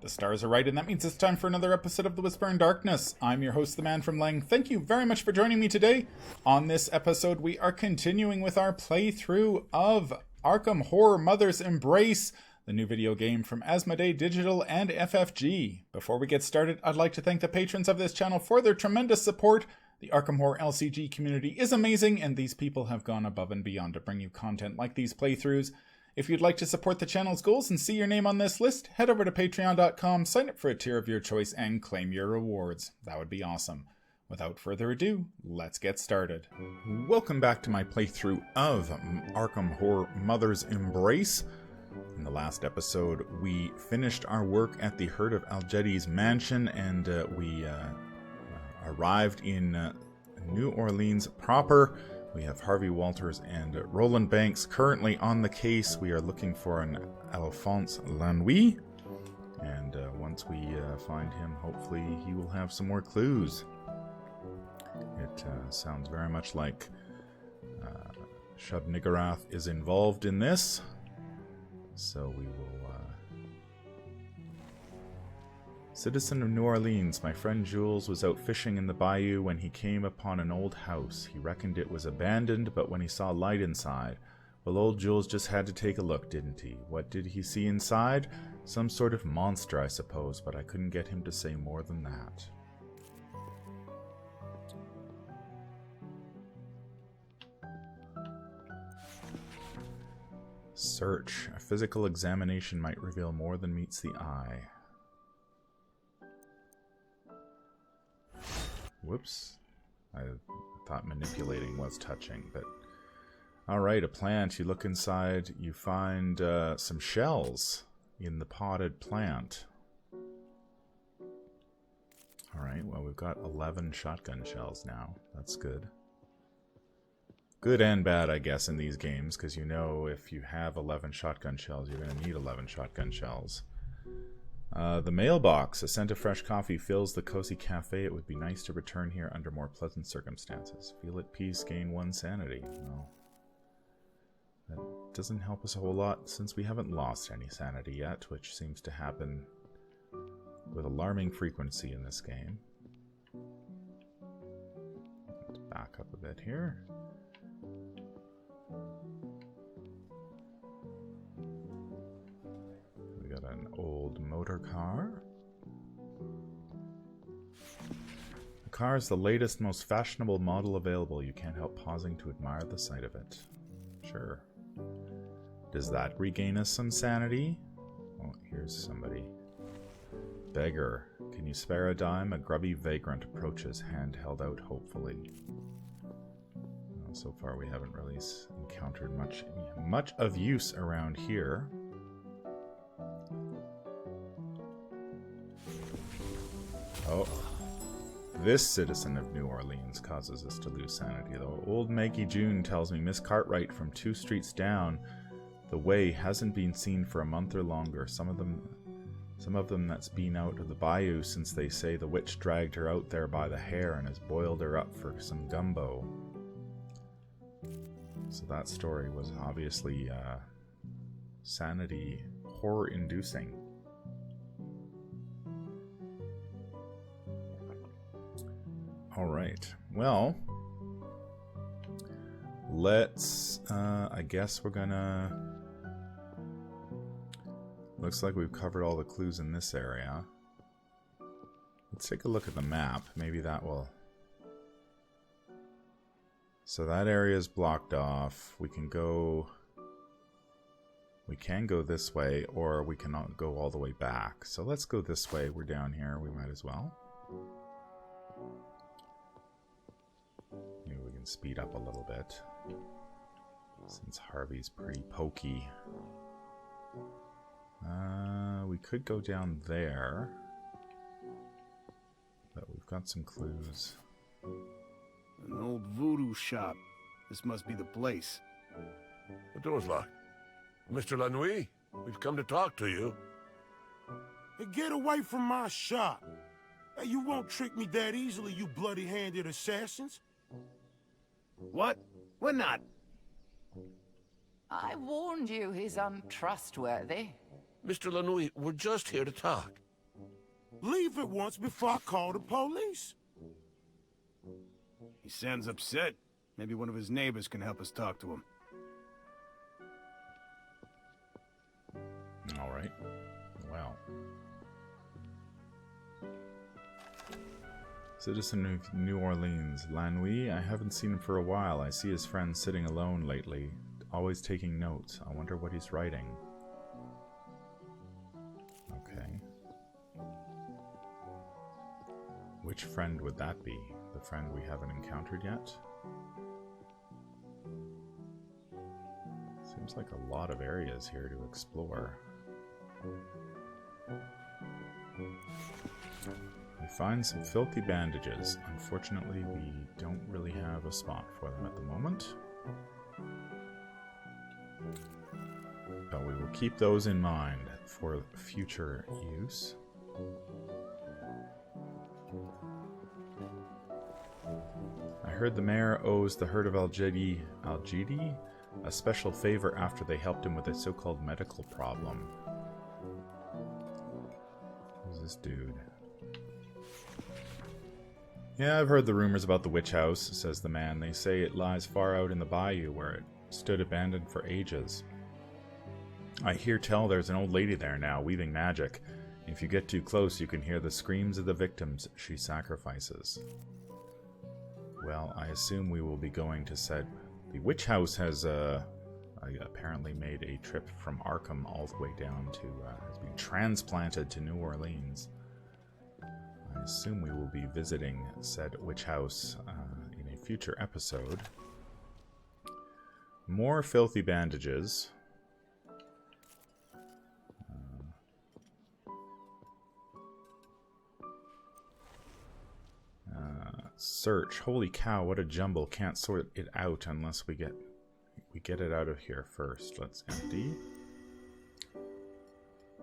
The stars are right, and that means it's time for another episode of The Whisper in Darkness. I'm your host, the Man from Lang. Thank you very much for joining me today. On this episode, we are continuing with our playthrough of Arkham Horror Mother's Embrace, the new video game from Asmodee Digital and FFG. Before we get started, I'd like to thank the patrons of this channel for their tremendous support. The Arkham Horror LCG community is amazing, and these people have gone above and beyond to bring you content like these playthroughs. If you'd like to support the channel's goals and see your name on this list, head over to patreon.com, sign up for a tier of your choice, and claim your rewards. That would be awesome. Without further ado, let's get started. Welcome back to my playthrough of Arkham Horror Mother's Embrace. In the last episode, we finished our work at the Herd of Algeti's mansion, and we arrived in New Orleans proper. We have Harvey Walters and Roland Banks currently on the case. We are looking for an Alphonse Lanouille. And once we find him, hopefully he will have some more clues. It sounds very much like Shub Niggurath is involved in this. So we will... Citizen of New Orleans, my friend Jules was out fishing in the bayou when he came upon an old house. He reckoned it was abandoned, but when he saw light inside, well, old Jules just had to take a look, didn't he? What did he see inside? Some sort of monster, I suppose, but I couldn't get him to say more than that. Search. A physical examination might reveal more than meets the eye. Whoops. I thought manipulating was touching, but... Alright, a plant. You look inside, you find some shells in the potted plant. Alright, well, we've got 11 shotgun shells now. That's good. Good and bad, I guess, in these games, because you know if you have 11 shotgun shells, you're going to need 11 shotgun shells. The mailbox. A scent of fresh coffee fills the cozy cafe. It would be nice to return here under more pleasant circumstances. Feel at peace, gain 1 sanity. Well, that doesn't help us a whole lot since we haven't lost any sanity yet, which seems to happen with alarming frequency in this game. Let's back up a bit here. Got an old motor car. The car is the latest, most fashionable model available. You can't help pausing to admire the sight of it. Sure. Does that regain us some sanity? Oh, here's somebody. Beggar. Can you spare a dime? A grubby vagrant approaches, hand held out hopefully. Well, so far we haven't really encountered much of use around here. Oh, this citizen of New Orleans causes us to lose sanity, though. Old Maggie June tells me Miss Cartwright from 2 streets down the way hasn't been seen for a month or longer. Some of them that's been out of the bayou since they say the witch dragged her out there by the hair and has boiled her up for some gumbo. So that story was obviously sanity horror-inducing. Alright, well, let's, I guess we're gonna, looks like we've covered all the clues in this area. Let's take a look at the map, maybe that will, so that area is blocked off. We can go this way, or we cannot go all the way back. So let's go this way, we're down here, we might as well. Maybe we can speed up a little bit, since Harvey's pretty pokey. We could go down there, but we've got some clues. An old voodoo shop. This must be the place. The door's locked. Mr. Lanouille, we've come to talk to you. Hey, get away from my shop. Hey, you won't trick me that easily, you bloody-handed assassins. What? We're not. I warned you he's untrustworthy. Mr. Lanouille, we're just here to talk. Leave at once before I call the police. He sounds upset. Maybe one of his neighbors can help us talk to him. All right. Well. Citizen of New Orleans. Lanui, I haven't seen him for a while. I see his friend sitting alone lately, always taking notes. I wonder what he's writing. Okay. Which friend would that be? The friend we haven't encountered yet? Seems like a lot of areas here to explore. We find some filthy bandages. Unfortunately, we don't really have a spot for them at the moment. But we will keep those in mind for future use. I heard the mayor owes the herd of Al-Jedi a special favor after they helped him with a so-called medical problem. Who's this dude? Yeah, I've heard the rumors about the witch house, says the man. They say it lies far out in the bayou where it stood abandoned for ages. I hear tell there's an old lady there now, weaving magic. If you get too close, you can hear the screams of the victims she sacrifices. Well, I assume we will be going to said... The witch house has apparently made a trip from Arkham all the way down to... has been transplanted to New Orleans. I assume we will be visiting said witch house in a future episode. More filthy bandages. Search. Holy cow, what a jumble. Can't sort it out unless we get it out of here first. Let's empty.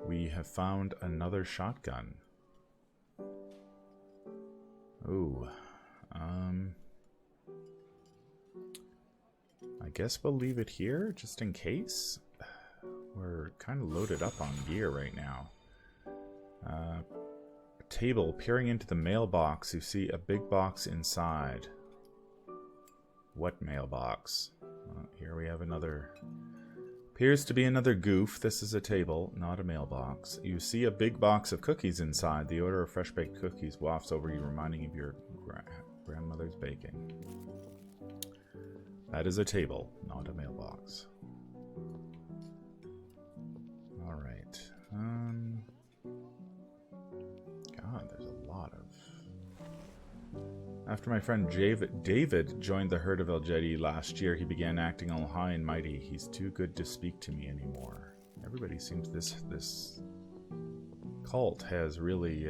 We have found another shotgun. Ooh. I guess we'll leave it here just in case. We're kind of loaded up on gear right now. Table. Peering into the mailbox, you see a big box inside. What mailbox? Here we have another... Appears to be another goof. This is a table, not a mailbox. You see a big box of cookies inside. The odor of fresh-baked cookies wafts over you, reminding you of your grandmother's baking. That is a table, not a mailbox. Alright. God, there's a lot of... After my friend David joined the herd of Al-Jedi last year, he began acting all high and mighty. He's too good to speak to me anymore. Everybody seems this cult has really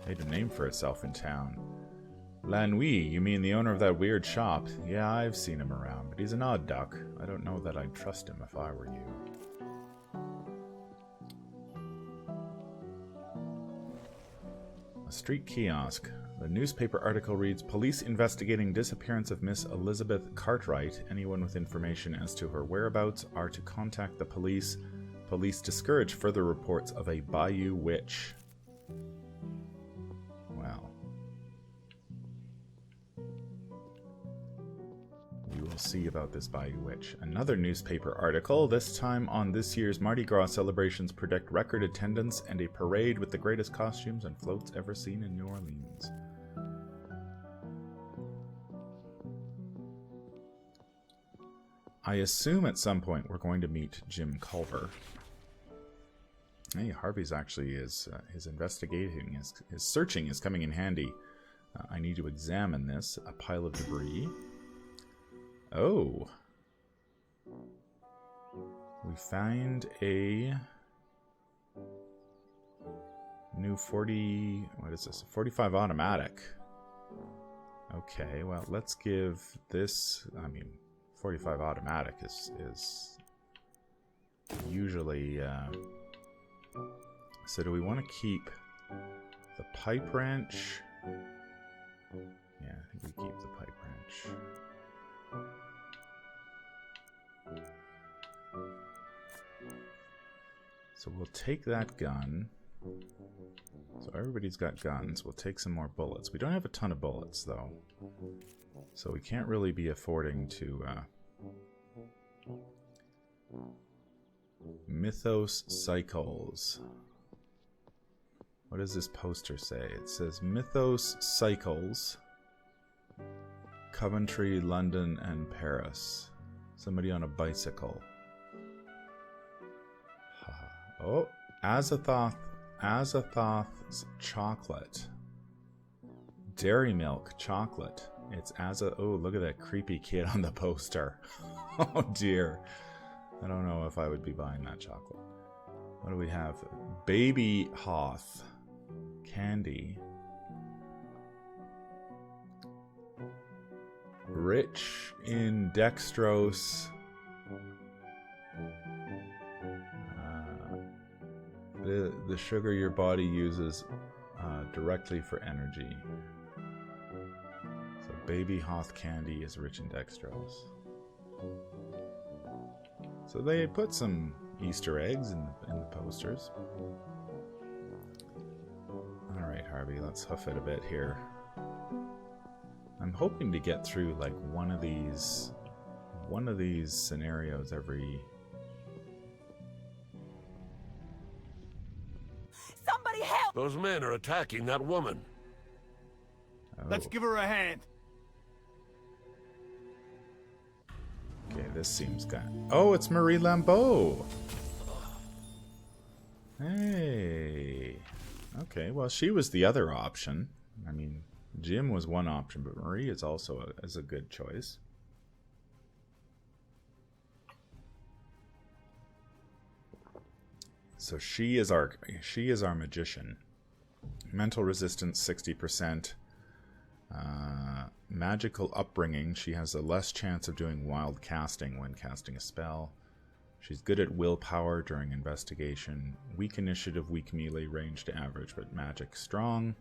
made a name for itself in town. Lanui, you mean the owner of that weird shop? Yeah, I've seen him around, but he's an odd duck. I don't know that I'd trust him if I were you. A street kiosk. The newspaper article reads, Police investigating disappearance of Miss Elizabeth Cartwright. Anyone with information as to her whereabouts are to contact the police. Police discourage further reports of a bayou witch. Well. We will see about this bayou witch. Another newspaper article, this time on this year's Mardi Gras celebrations predict record attendance and a parade with the greatest costumes and floats ever seen in New Orleans. I assume at some point we're going to meet Jim Culver. Hey, Harvey's actually his investigating, his searching is coming in handy. I need to examine this. A pile of debris. Oh. We find a new 40... What is this? A 45 automatic. Okay, well, let's give this... I mean, 45 automatic is usually... So do we want to keep the pipe wrench? Yeah, I think we keep the pipe wrench. So we'll take that gun. So everybody's got guns. We'll take some more bullets. We don't have a ton of bullets, though. So we can't really be affording to... Mythos Cycles. What does this poster say? It says Mythos Cycles, Coventry, London, and Paris. Somebody on a bicycle. Oh, Azathoth. Azathoth's chocolate. Dairy milk chocolate. It's oh, look at that creepy kid on the poster. Oh dear. I don't know if I would be buying that chocolate. What do we have? Baby Hoth candy. Rich in dextrose. The sugar your body uses directly for energy. So Baby Hoth candy is rich in dextrose. So they put some Easter eggs in the posters. Alright, Harvey, let's hoof it a bit here. I'm hoping to get through like one of these scenarios every... Somebody help! Those men are attacking that woman. Oh. Let's give her a hand. Okay, this seems good. Oh, it's Marie Lambeau. Hey. Okay, well, she was the other option. I mean, Jim was one option, but Marie is also a good choice. So she is our magician. Mental resistance 60%. Magical upbringing. She has a less chance of doing wild casting when casting a spell. She's good at willpower during investigation. Weak initiative, weak melee, range to average, but magic strong.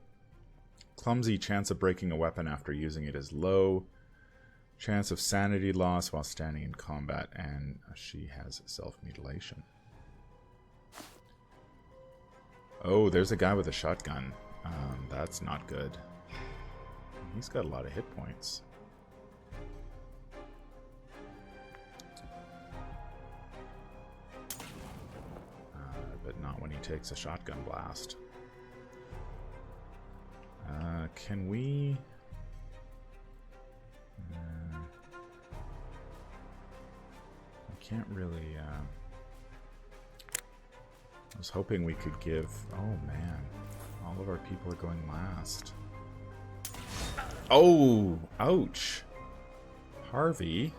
Clumsy, chance of breaking a weapon after using it is low. Chance of sanity loss while standing in combat, and she has self-mutilation. Oh, there's a guy with a shotgun. That's not good. He's got a lot of hit points. But not when he takes a shotgun blast. Can we... I can't really... I was hoping we could give... Oh man, all of our people are going last. Oh, ouch. Harvey.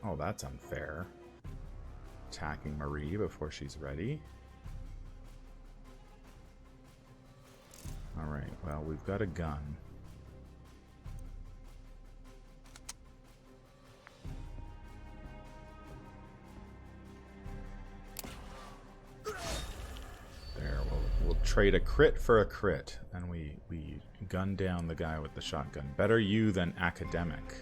Oh, that's unfair. Attacking Marie before she's ready. Alright, well, we've got a gun. There, we'll trade a crit for a crit, and we gun down the guy with the shotgun. Better you than academic.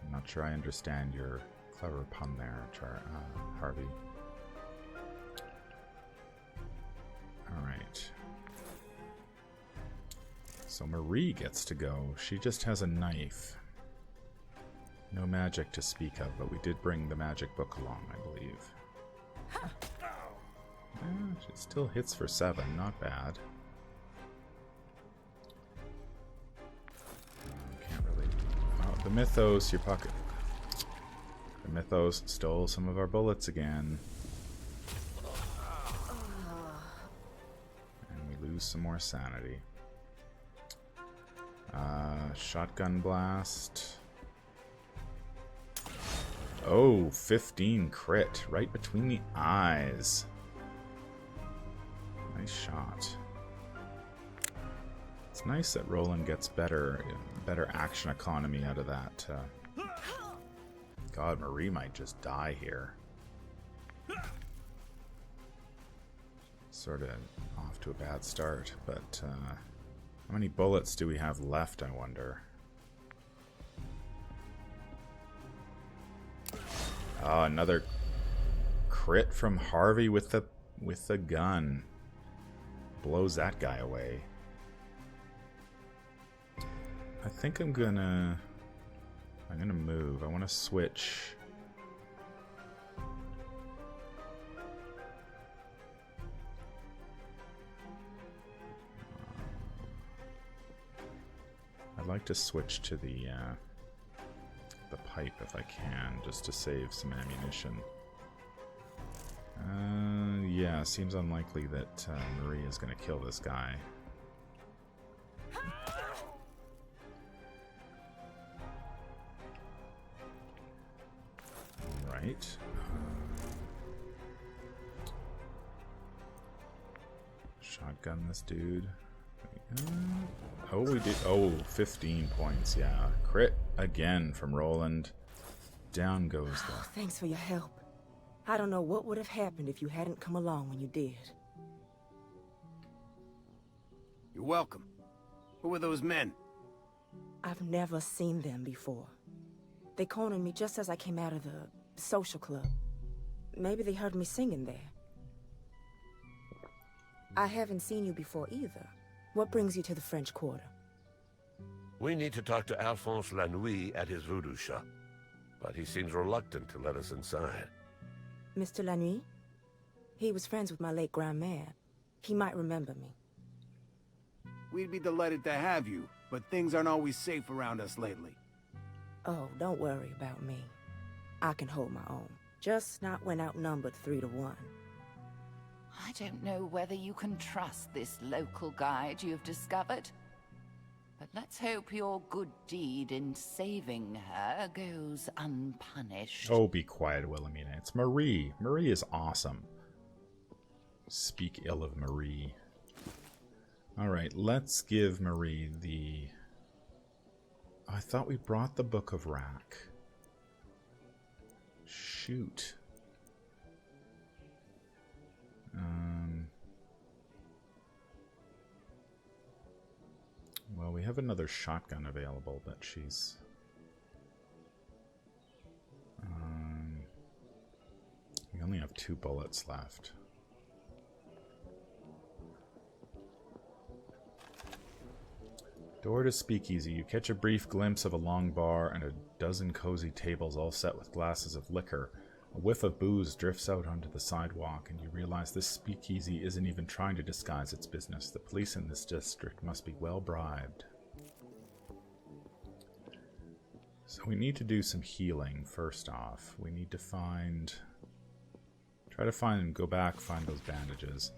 I'm not sure I understand your clever pun there, Harvey. Alright. So Marie gets to go. She just has a knife. No magic to speak of, but we did bring the magic book along, I believe. It still hits for 7, not bad. Can't really... Oh, the Mythos, your pocket. The Mythos stole some of our bullets again. And we lose some more sanity. Shotgun blast. Oh, 15 crit. Right between the eyes. Nice shot. It's nice that Roland gets better action economy out of that. God, Marie might just die here. Sort of off to a bad start, but how many bullets do we have left, I wonder? Oh, another crit from Harvey with the with a gun. Blows that guy away. I think I'm gonna move. I want to switch. I'd like to switch to the pipe if I can, just to save some ammunition. Yeah, seems unlikely that Marie is going to kill this guy. Alright. Shotgun this dude. Oh, we did. Oh, 15 points, yeah. Crit again from Roland. Down goes the... Thanks for your help. I don't know what would have happened if you hadn't come along when you did. You're welcome. Who were those men? I've never seen them before. They cornered me just as I came out of the social club. Maybe they heard me singing there. I haven't seen you before either. What brings you to the French Quarter? We need to talk to Alphonse Lanouille at his voodoo shop, but he seems reluctant to let us inside. Mr. Lanouille? He was friends with my late grandmère. He might remember me. We'd be delighted to have you, but things aren't always safe around us lately. Oh, don't worry about me. I can hold my own. Just not when outnumbered 3 to 1. I don't know whether you can trust this local guide you've discovered. But let's hope your good deed in saving her goes unpunished. Oh, be quiet, Wilhelmina. It's Marie. Marie is awesome. Speak ill of Marie. Alright, let's give Marie the... I thought we brought the Book of Rack. Shoot. Well, we have another shotgun available, but she's... we only have 2 bullets left. Door to speakeasy. You catch a brief glimpse of a long bar and a dozen cozy tables all set with glasses of liquor. A whiff of booze drifts out onto the sidewalk, and you realize this speakeasy isn't even trying to disguise its business. The police in this district must be well bribed. So we need to do some healing first off. We need to find... go back, find those bandages.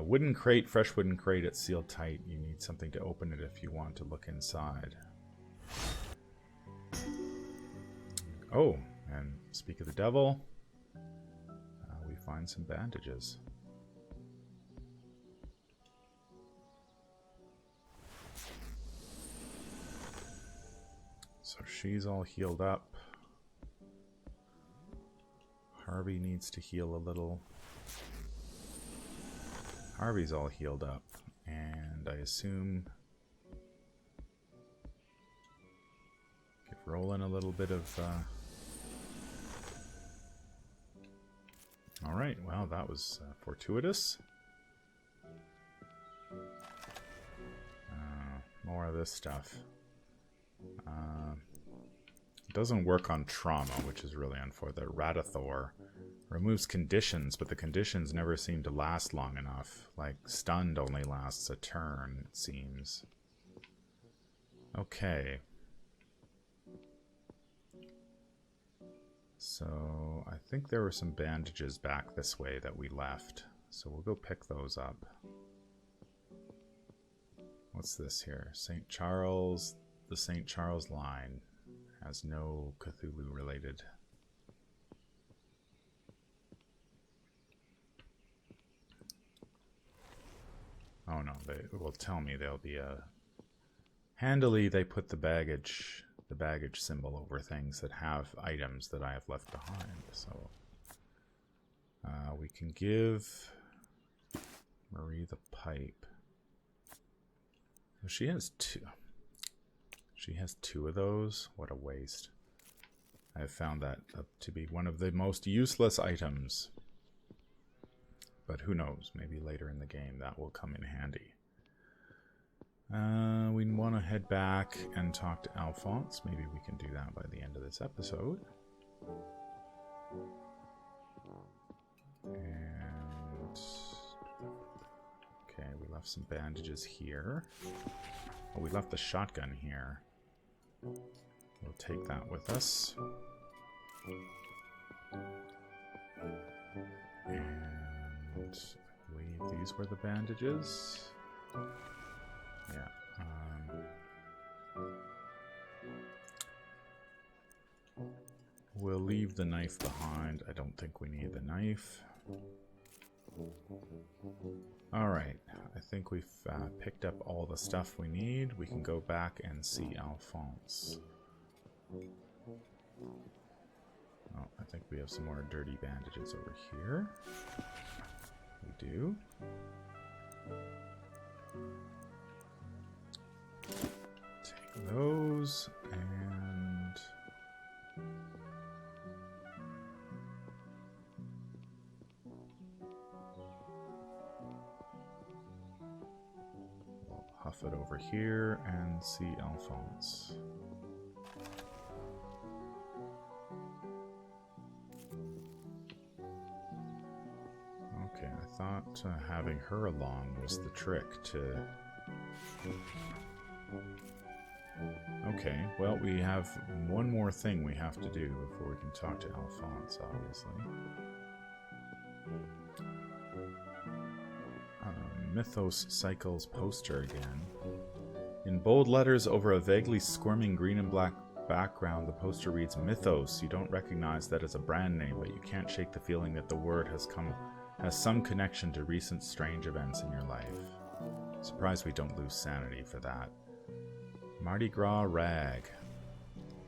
Wooden crate, fresh wooden crate, it's sealed tight. You need something to open it if you want to look inside. Oh, and speak of the devil, we find some bandages. So she's all healed up. Harvey needs to heal a little. Harvey's all healed up, and I assume give Roland a little bit of alright, well that was fortuitous. More of this stuff. It doesn't work on trauma, which is really unfortunate. Azathoth removes conditions, but the conditions never seem to last long enough. Like, stunned only lasts a turn, it seems. Okay. So, I think there were some bandages back this way that we left. So we'll go pick those up. What's this here? St. Charles, the St. Charles line. Has no Cthulhu related. Oh no, they will tell me they'll be handily they put the baggage symbol over things that have items that I have left behind. So we can give Marie the pipe. She has 2. She has 2 of those. What a waste. I have found that to be one of the most useless items. But who knows? Maybe later in the game that will come in handy. We want to head back and talk to Alphonse. Maybe we can do that by the end of this episode. And... okay, we left some bandages here. Oh, we left the shotgun here. We'll take that with us. And I believe these were the bandages. Yeah. We'll leave the knife behind. I don't think we need the knife. Alright, I think we've picked up all the stuff we need. We can go back and see Alphonse. Oh, I think we have some more dirty bandages over here. We do. Take those and... we'll huff it over here and see Alphonse. Okay, I thought having her along was the trick to... okay, well, we have one more thing we have to do before we can talk to Alphonse, obviously. Mythos Cycles poster again. In bold letters over a vaguely squirming green and black background, the poster reads, Mythos. You don't recognize that as a brand name, but you can't shake the feeling that the word has some connection to recent strange events in your life. Surprised we don't lose sanity for that. Mardi Gras rag.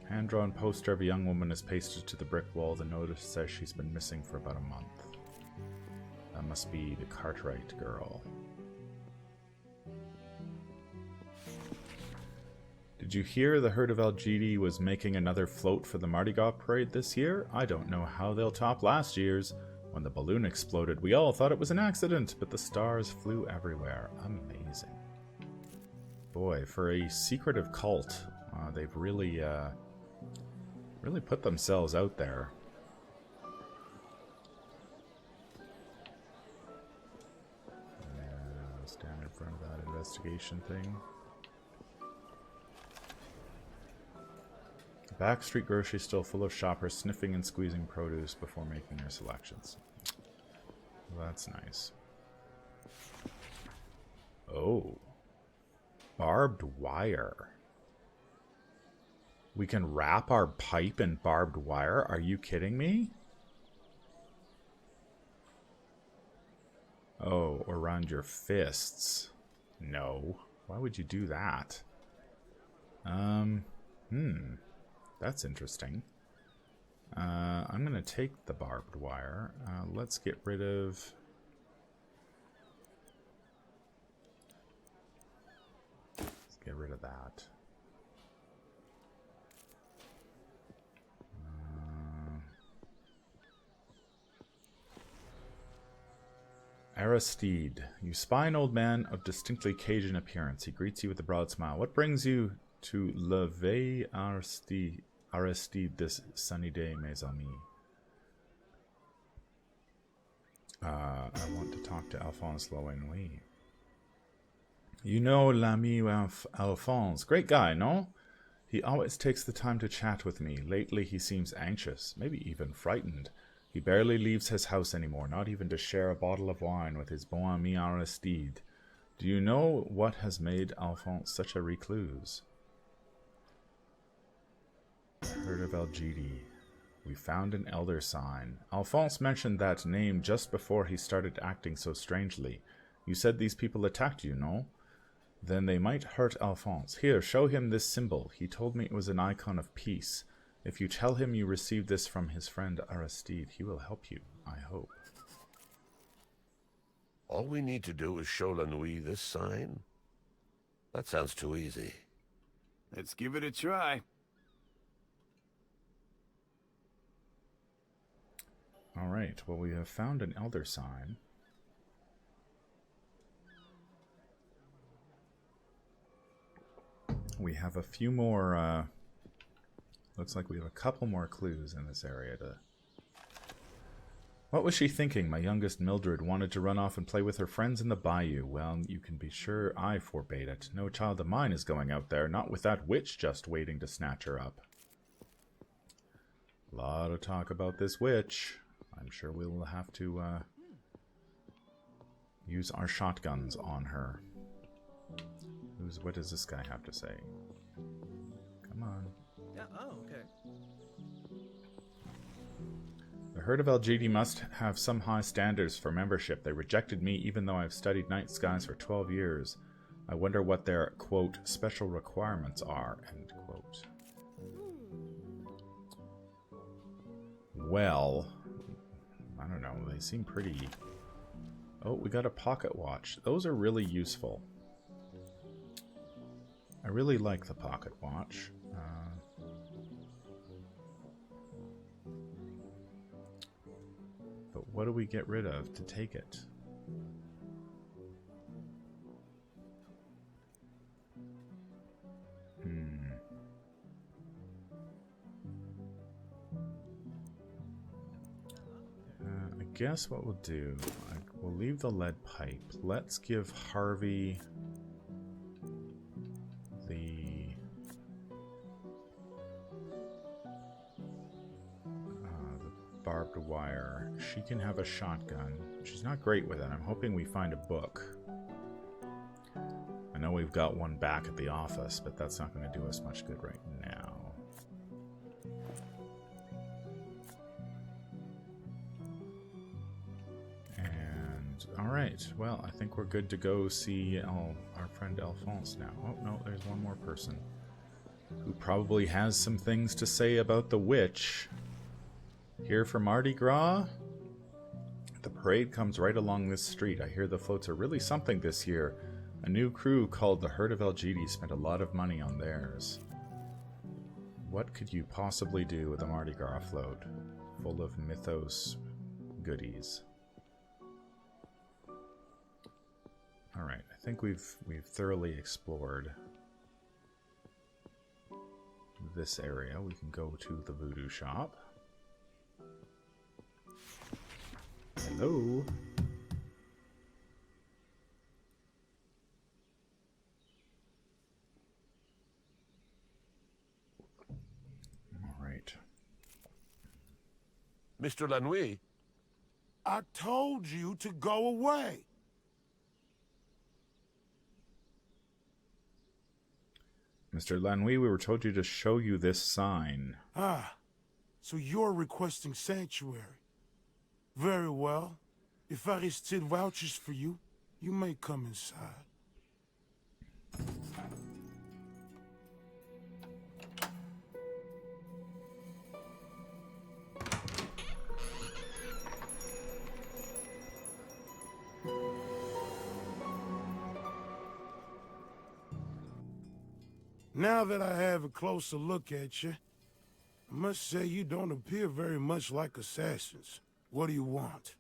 Hand-drawn poster of a young woman is pasted to the brick wall. The notice says she's been missing for about a month. That must be the Cartwright girl. Did you hear the herd of Algidi was making another float for the Mardi Gras parade this year? I don't know how they'll top last year's. When the balloon exploded, we all thought it was an accident, but the stars flew everywhere. Amazing. Boy, for a secretive cult, they've really put themselves out there. Yeah, stand in front of that investigation thing. The backstreet grocery still full of shoppers sniffing and squeezing produce before making their selections. Well, that's nice. Oh. Barbed wire. We can wrap our pipe in barbed wire? Are you kidding me? Oh, around your fists. No. Why would you do that? That's interesting. I'm going to take the barbed wire. Let's get rid of... let's get rid of that. Aristide. You spy an old man of distinctly Cajun appearance. He greets you with a broad smile. What brings you to Le Veille Aristide this sunny day, mes amis? I want to talk to Alphonse Loenouille. You know l'ami Alphonse. Great guy, no? He always takes the time to chat with me. Lately he seems anxious, maybe even frightened. He barely leaves his house anymore, not even to share a bottle of wine with his bon ami Aristide. Do you know what has made Alphonse such a recluse? Herd of Algidi. We found an elder sign. Alphonse mentioned that name just before he started acting so strangely. You said these people attacked you, no? Then they might hurt Alphonse. Here, show him this symbol. He told me it was an icon of peace. If you tell him you received this from his friend Aristide, he will help you, I hope. All we need to do is show Lanui this sign? That sounds too easy. Let's give it a try. Alright, well, we have found an elder sign. We have a few more, looks like we have a couple more clues in this area to... What was she thinking? My youngest Mildred wanted to run off and play with her friends in the bayou. Well, you can be sure I forbade it. No child of mine is going out there, not with that witch just waiting to snatch her up. A lot of talk about this witch. I'm sure we'll have to use our shotguns on her. What does this guy have to say? Come on. Yeah, oh, okay. The Herd of Elgidi must have some high standards for membership. They rejected me even though I've studied night skies for 12 years. I wonder what their, quote, special requirements are, end quote. Well, I don't know. They seem pretty... Oh, we got a pocket watch. Those are really useful. I really like the pocket watch. But what do we get rid of to take it? I guess what we'll do, we'll leave the lead pipe. Let's give Harvey the barbed wire. She can have a shotgun. She's not great with it. I'm hoping we find a book. I know we've got one back at the office, but that's not going to do us much good right now. And, alright, well, I think we're good to go see our friend Alphonse now. Oh, no, there's one more person who probably has some things to say about the witch. Here for Mardi Gras? The parade comes right along this street. I hear the floats are really something this year. A new crew called the Herd of Elgidi spent a lot of money on theirs. What could you possibly do with a Mardi Gras float full of mythos goodies? Alright, I think we've thoroughly explored this area. We can go to the voodoo shop. Hello. All right. Mr. Lanouille? I told you to go away. Mr. Lanouille, we were told you to show you this sign. Ah, so you're requesting sanctuary. Very well. If Aristide vouches for you, you may come inside. Now that I have a closer look at you, I must say you don't appear very much like assassins. What do you want?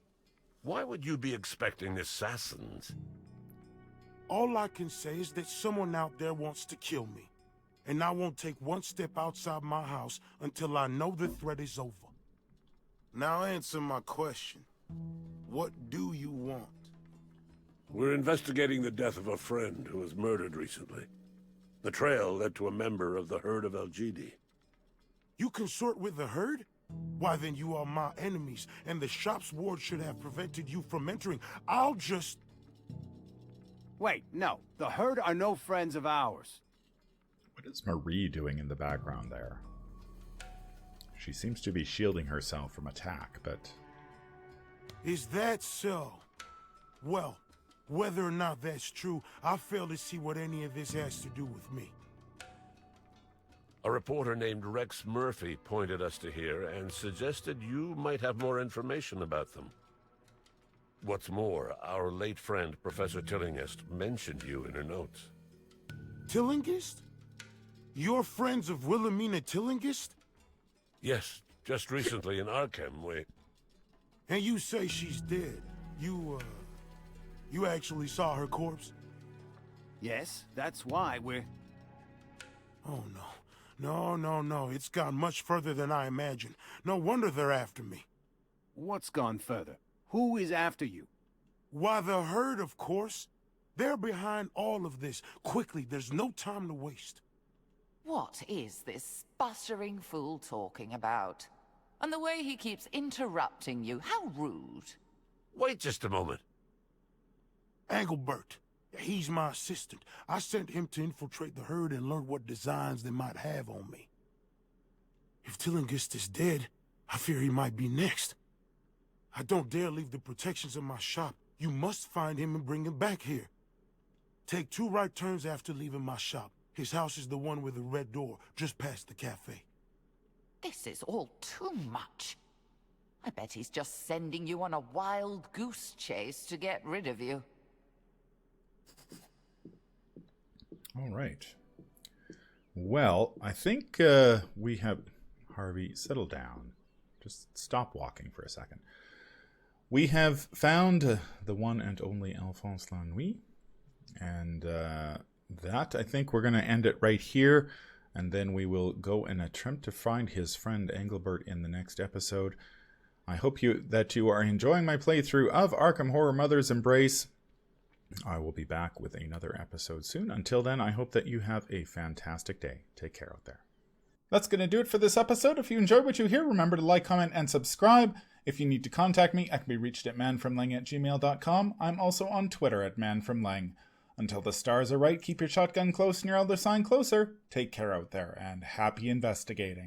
Why would you be expecting assassins? All I can say is that someone out there wants to kill me. And I won't take one step outside my house until I know the threat is over. Now answer my question. What do you want? We're investigating the death of a friend who was murdered recently. The trail led to a member of the Herd of Elgidi. You consort with the Herd? Why, then you are my enemies, and the shop's ward should have prevented you from entering. I'll just... Wait, no. The Herd are no friends of ours. What is Marie doing in the background there? She seems to be shielding herself from attack, but... Is that so? Well, whether or not that's true, I fail to see what any of this has to do with me. A reporter named Rex Murphy pointed us to here and suggested you might have more information about them. What's more, our late friend, Professor Tillinghast, mentioned you in her notes. Tillinghast? You're friends of Wilhelmina Tillinghast? Yes, just recently in Arkham, And you say she's dead. You actually saw her corpse? Yes, that's why we're... Oh, no. No. It's gone much further than I imagined. No wonder they're after me. What's gone further? Who is after you? Why, the herd, of course. They're behind all of this. Quickly, there's no time to waste. What is this sputtering fool talking about? And the way he keeps interrupting you, how rude. Wait just a moment. Engelbert. He's my assistant. I sent him to infiltrate the herd and learn what designs they might have on me. If Tillinghast is dead, I fear he might be next. I don't dare leave the protections of my shop. You must find him and bring him back here. Take 2 right turns after leaving my shop. His house is the one with the red door, just past the cafe. This is all too much. I bet he's just sending you on a wild goose chase to get rid of you. All right. Well, I think we have... Harvey, settle down. Just stop walking for a second. We have found the one and only Alphonse Lannuy. And that, I think we're going to end it right here. And then we will go and attempt to find his friend Engelbert in the next episode. I hope that you are enjoying my playthrough of Arkham Horror Mother's Embrace. I will be back with another episode soon. Until then, I hope that you have a fantastic day. Take care out there. That's going to do it for this episode. If you enjoyed what you hear, remember to like, comment, and subscribe. If you need to contact me, I can be reached at manfromlang@gmail.com. I'm also on Twitter at manfromlang. Until the stars are right, keep your shotgun close and your elder sign closer. Take care out there, and happy investigating.